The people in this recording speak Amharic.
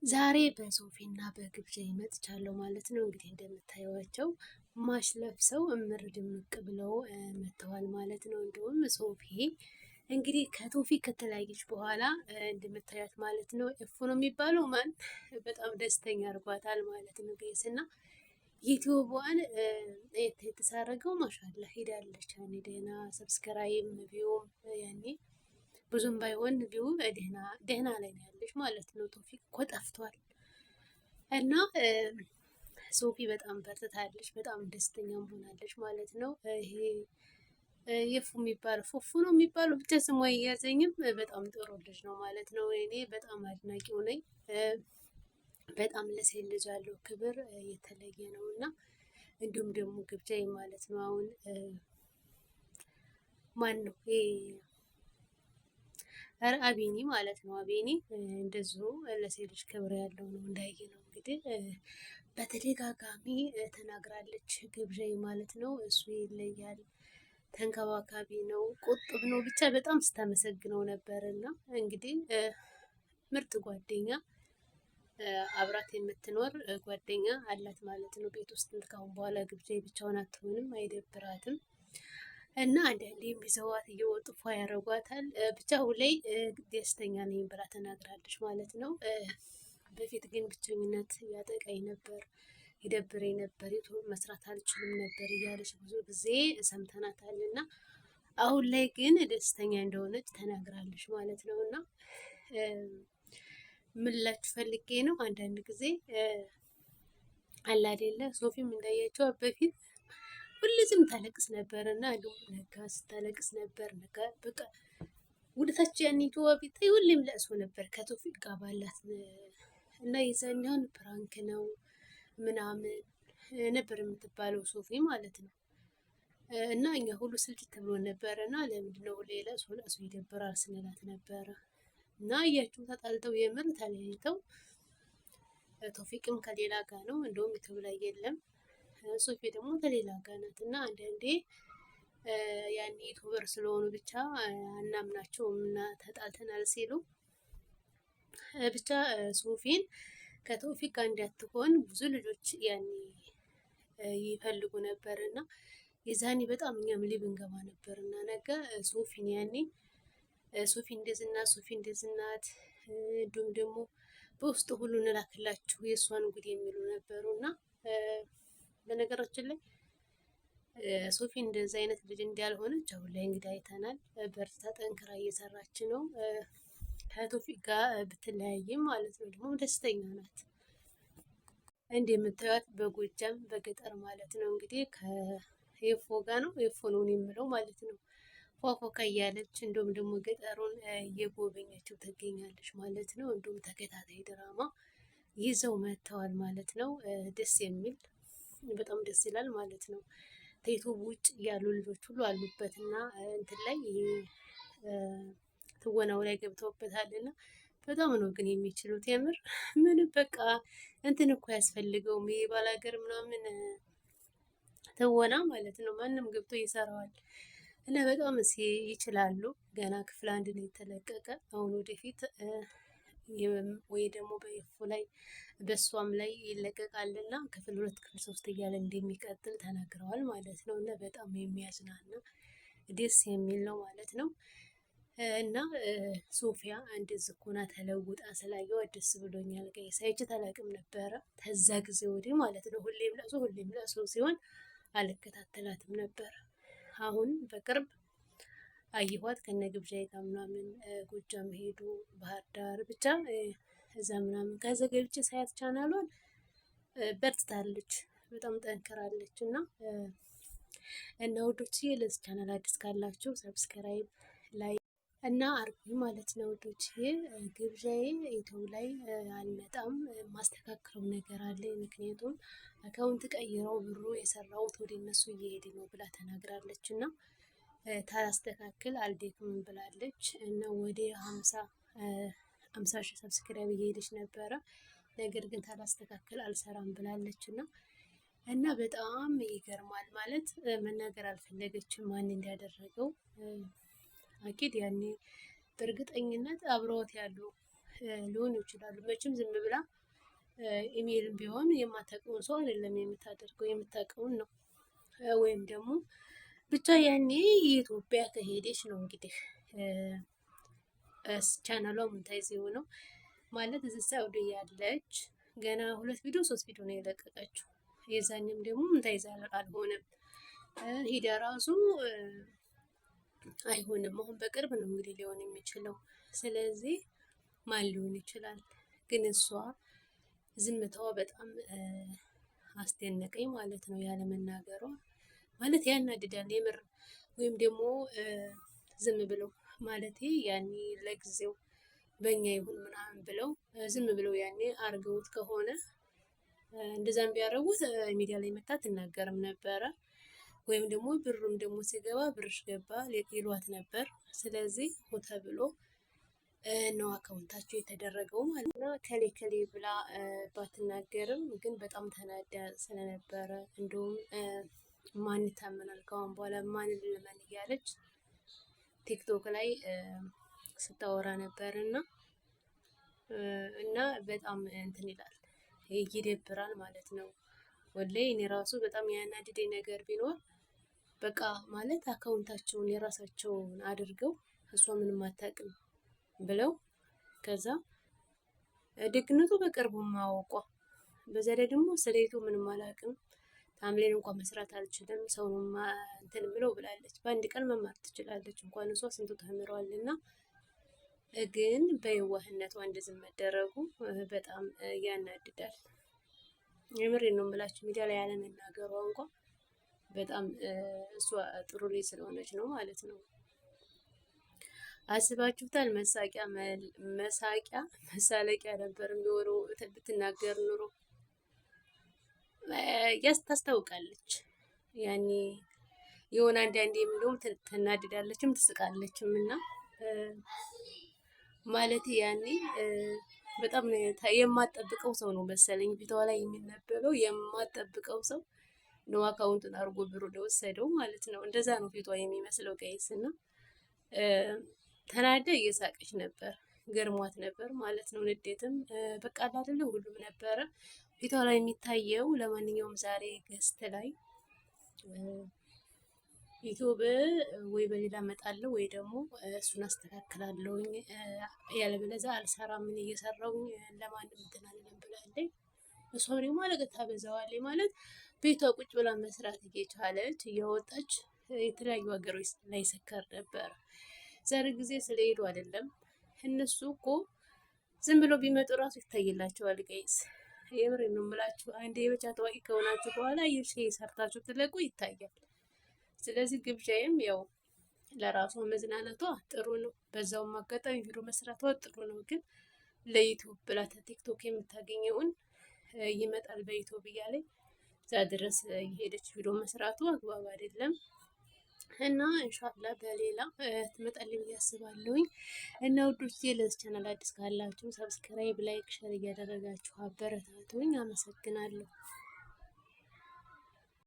ዛሬ በሶፊና በግብዣ መጥቻለሁ ማለት ነው። እንግዲህ እንደምታዩዋቸው ማሽ ለብሰው እምር ድምቅ ብለው መጥተዋል ማለት ነው። እንዲሁም ሶፊ እንግዲህ ከቶፊቅ ከተለያየች በኋላ እንደምታያት ማለት ነው እፉ ነው የሚባለው ማን በጣም ደስተኛ አድርጓታል ማለት ነው። ጋይስ እና ዩቲዩብዋን የተሳረገው ማሻላ ሄዳለች። ያኔ ደህና ሰብስክራይብ ቪውም ያኔ ብዙም ባይሆን ቪው ደህና ላይ ነው ያለች ማለት ነው። ቶፊቅ እኮ ጠፍቷል እና ሶፊ በጣም በርትታለች፣ በጣም ደስተኛም ሆናለች ማለት ነው። ይሄ የፉ የሚባለው ፉፉ ነው የሚባለው ብቻ ስሙ አያያዘኝም። በጣም ጥሩ ልጅ ነው ማለት ነው። እኔ በጣም አድናቂው ነኝ። በጣም ለሴት ልጅ ያለው ክብር የተለየ ነው እና እንዲሁም ደግሞ ግብዣዬ ማለት ነው። አሁን ማን ነው አቤኒ ማለት ነው። አቤኒ እንደዚሁ ለሴት ልጅ ክብር ያለው ነው እንዳየ ነው እንግዲህ በተደጋጋሚ ተናግራለች። ግብዣዬ ማለት ነው እሱ ይለያል፣ ተንከባካቢ ነው፣ ቁጥብ ነው፣ ብቻ በጣም ስታመሰግነው ነበር እና እንግዲህ ምርጥ ጓደኛ አብራት የምትኖር ጓደኛ አላት ማለት ነው ቤት ውስጥ። ካሁን በኋላ ግብዣዬ ብቻውን አትሆንም፣ አይደብራትም እና አንዳንዴ የሚዘዋት እየወጡ ፏ ያደርጓታል። ብቻ አሁን ላይ ደስተኛ ነኝ ብላ ተናግራለች ማለት ነው። በፊት ግን ብቸኝነት ያጠቃኝ ነበር፣ ይደብረኝ ነበር፣ ዩቱብ መስራት አልችልም ነበር እያለች ብዙ ጊዜ ሰምተናታል እና አሁን ላይ ግን ደስተኛ እንደሆነች ተናግራለች ማለት ነው። እና ምን ላችሁ ፈልጌ ነው አንዳንድ ጊዜ አላ አይደለ ሶፊም እንዳያቸው በፊት ሁልጊዜም ታለቅስ ነበር እና ነጋ ስታለቅስ ነበር። ነጋ በቃ ወደታች ያኒቱ ቢታይ ሁሌም ለእሱ ነበር ከቶፊቅ ጋር ባላት እና የዛኛውን ፕራንክ ነው ምናምን ነበር የምትባለው ሶፊ ማለት ነው። እና እኛ ሁሉ ስልችት ብሎ ነበረ እና ለምንድነው ሌላ ለእሱ ይደብራል ስንላት ነበረ። እና እያችሁ ተጣልተው የምር ተለያይተው ቶፊቅም ከሌላ ጋር ነው እንደውም ዩቱብ ላይ የለም። ሶፊ ደግሞ ከሌላ ጋር ናት እና አንዳንዴ ያኔ ዩቱበር ስለሆኑ ብቻ አናምናቸውም እና ተጣልተናል ሲሉ ብቻ ሶፊን ከቶፊቅ ጋር እንዳትሆን ብዙ ልጆች ያኔ ይፈልጉ ነበር እና የዛኔ በጣም እኛም ሊብ እንገባ ነበር እና ነገ ሶፊን ያኔ ሶፊ እንደዝናት ሶፊ እንደዝናት እንዲሁም ደግሞ በውስጡ ሁሉ እንላክላችሁ የእሷን ጉድ የሚሉ ነበሩ እና በነገራችን ላይ ሶፊ እንደዚህ አይነት ልጅ እንዳልሆነች አሁን ላይ እንግዲህ አይተናል። በርታ ጠንክራ እየሰራች ነው። ከቶፊቅ ጋር ብትለያይም ማለት ነው ደግሞ ደስተኛ ናት። እንደምታዩት በጎጃም በገጠር ማለት ነው እንግዲህ ከኤፎ ጋር ነው ኤፎ ነው የምለው ማለት ነው ፏፏ እያለች እንዲሁም ደግሞ ገጠሩን እየጎበኘችው ትገኛለች ማለት ነው። እንዲሁም ተከታታይ ድራማ ይዘው መጥተዋል ማለት ነው። ደስ የሚል በጣም ደስ ይላል ማለት ነው። ከዩቱብ ውጭ ያሉ ልጆች ሁሉ አሉበት እና እንትን ላይ ትወናው ላይ ገብተውበታል እና በጣም ነው ግን የሚችሉት የምር ምንም በቃ እንትን እኮ ያስፈልገውም ይሄ ባላገር ምናምን ትወና ማለት ነው። ማንም ገብቶ ይሰራዋል እና በጣም ይችላሉ። ገና ክፍል አንድ ነው የተለቀቀ። አሁን ወደፊት ወይ ደግሞ በኤፉ ላይ በእሷም ላይ ይለቀቃል እና ክፍል ሁለት ክፍል ሶስት እያለ እንደሚቀጥል ተናግረዋል ማለት ነው። እና በጣም የሚያዝናና ደስ የሚል ነው ማለት ነው። እና ሶፊያ እንደዚህ እኮ ናት ተለውጣ ስላየኋት ደስ ብሎኛል። ጋይስ አይቼ አላቅም ነበረ ከዛ ጊዜ ወዲህ ማለት ነው። ሁሌም ለእሱ ሲሆን አልከታተላትም ነበር። አሁን በቅርብ አየኋት ከነ ግብዣዬ ጋር ምናምን ጎጃም ሄዱ፣ ባህር ዳር ብቻ እዛ ምናምን ከዛ ገብቼ ሳያት ቻናሏን በርትታለች፣ በጣም ጠንክራለች እና ውዶችዬ ለዚህ ቻናል አዲስ ካላችሁ ሰብስክራይብ ላይ እና አርጉኝ ማለት ነው ውዶችዬ። ግብዣዬ ዩቱብ ላይ አልመጣም፣ ማስተካከለው ነገር አለ። ምክንያቱም አካውንት ቀይረው ብሩ የሰራሁት ወደ እነሱ እየሄደ ነው ብላ ተናግራለች እና ታላስተካክል አልደክምም ብላለች እና ወደ 50 ሺህ ሰብስክራይብ እየሄደች ነበረ። ነገር ግን ታላስተካክል አልሰራም ብላለች እና በጣም ይገርማል ማለት መናገር አልፈለገችም ማን እንዲያደረገው አኪድ ያኔ በእርግጠኝነት አብረውት ያሉ ሊሆኑ ይችላሉ። መቼም ዝም ብላ ኢሜይልም ቢሆን የማታውቀውን ሰው አይደለም የምታደርገው፣ የምታውቀውን ነው። ወይም ደግሞ ብቻ ያኔ የኢትዮጵያ ከሄደች ነው እንግዲህ ቻናሏ ሞኔታይዝ የሆነው ማለት እዚህ ሳውዲ ያለች ገና 2 ቪዲዮ 3 ቪዲዮ ነው የለቀቀችው። የዛኔም ደግሞ ሞኔታይዝ አልሆነም። ሂዳ ራሱ አይሆንም። አሁን በቅርብ ነው እንግዲህ ሊሆን የሚችለው። ስለዚህ ማን ሊሆን ይችላል? ግን እሷ ዝምታዋ በጣም አስደነቀኝ ማለት ነው። ያለመናገሯ ማለት ያናድዳል የምር። ወይም ደግሞ ዝም ብለው ማለት ያኔ ለጊዜው በእኛ ይሁን ምናምን ብለው ዝም ብለው ያኔ አርገውት ከሆነ እንደዛም ቢያደርጉት ሚዲያ ላይ መታ ትናገርም ነበረ። ወይም ደግሞ ብሩም ደግሞ ሲገባ ብርሽ ገባ ይሏት ነበር። ስለዚህ ሆተ ብሎ ነው አካውንታቸው የተደረገው ማለት ነው። ከሌ ከሌ ብላ ባትናገርም ግን በጣም ተናዳ ስለነበረ እንደውም ማን ይታመናል ከአሁን በኋላ ማን ልመን እያለች ቲክቶክ ላይ ስታወራ ነበር እና በጣም እንትን ይላል ይደብራል ማለት ነው። ወላሂ እኔ ራሱ በጣም ያናድደኝ ነገር ቢኖር በቃ ማለት አካውንታቸውን የራሳቸውን አድርገው እሷ ምንም አታውቅም ብለው ከዛ ደግነቱ በቅርቡ ማወቋ በዛ ላይ ደግሞ ስለይቱ ምንም አላውቅም ታምሌን እንኳን መስራት አልችልም ሰው ነው እንትን ብለው ብላለች። በአንድ ቀን መማር ትችላለች እንኳን እሷ ስንቱ ተምረዋልና ግን በየዋህነቷ እንደዚህ መደረጉ በጣም ያናድዳል። የምሬን ነው የምላችሁ። ሚዲያ ላይ ያለመናገሯ እንኳን በጣም እሷ ጥሩ ላይ ስለሆነች ነው ማለት ነው። አስባችሁታል? መሳለቂያ ነበር የሚሆነው ብትናገር ኑሮ። ታስታውቃለች ያኔ የሆነ አንዳንዴ እንደውም ትናድዳለችም ትስቃለችም እና ማለት ያኔ በጣም የማጠብቀው ሰው ነው መሰለኝ ፊቷ ላይ የሚነበበው የማጠብቀው ሰው ነው አካውንቱን አድርጎ ብሩ ወሰደው ማለት ነው። እንደዛ ነው ፊቷ የሚመስለው ጋይስ። እና ተናዳ እየሳቀች ነበር፣ ገርሟት ነበር ማለት ነው። ንዴትም በቃ አይደለ ሁሉም ነበረ ፊቷ ላይ የሚታየው። ለማንኛውም ዛሬ ገስት ላይ ዩቲዩብ ወይ በሌላ እመጣለሁ ወይ ደግሞ እሱን አስተካክላለሁኝ፣ ያለበለዚያ አልሰራም ምን እየሰራሁኝ ለማንም እንትን አልልም ብላለች። እሷም ደግሞ አለቀት ታበዛዋለች ማለት ቤቷ ቁጭ ብላ መስራት እየቻለች እያወጣች የተለያዩ ሀገሮች ላይ ሰከር ነበር። ዛሬ ጊዜ ስለሄዱ አይደለም እነሱ እኮ ዝም ብሎ ቢመጡ ራሱ ይታይላቸዋል ጋይስ። የምር ነው የምላችሁ። አንዴ ብቻ ታዋቂ ከሆናችሁ በኋላ ይርሽ ሰርታችሁ ትለቁ ይታያል። ስለዚህ ግብዣዬም ያው ለራሷ መዝናናቷ ጥሩ ነው፣ በዛውም አጋጣሚ ቪዲዮ መስራቷ ጥሩ ነው። ግን ለዩቲዩብ ብላ ቲክቶክ የምታገኘውን ይመጣል በዩቲዩብ እያለኝ እዛ ድረስ የሄደች ቪዲዮ መስራቱ አግባብ አይደለም። እና ኢንሻአላህ በሌላ ትመጣልኝ ብዬ አስባለሁኝ። እና ውዶች ለዚህ ቻናል አዲስ ካላችሁ ሰብስክራይብ፣ ላይክ፣ ሼር እያደረጋችሁ አበረታቱኝ። አመሰግናለሁ።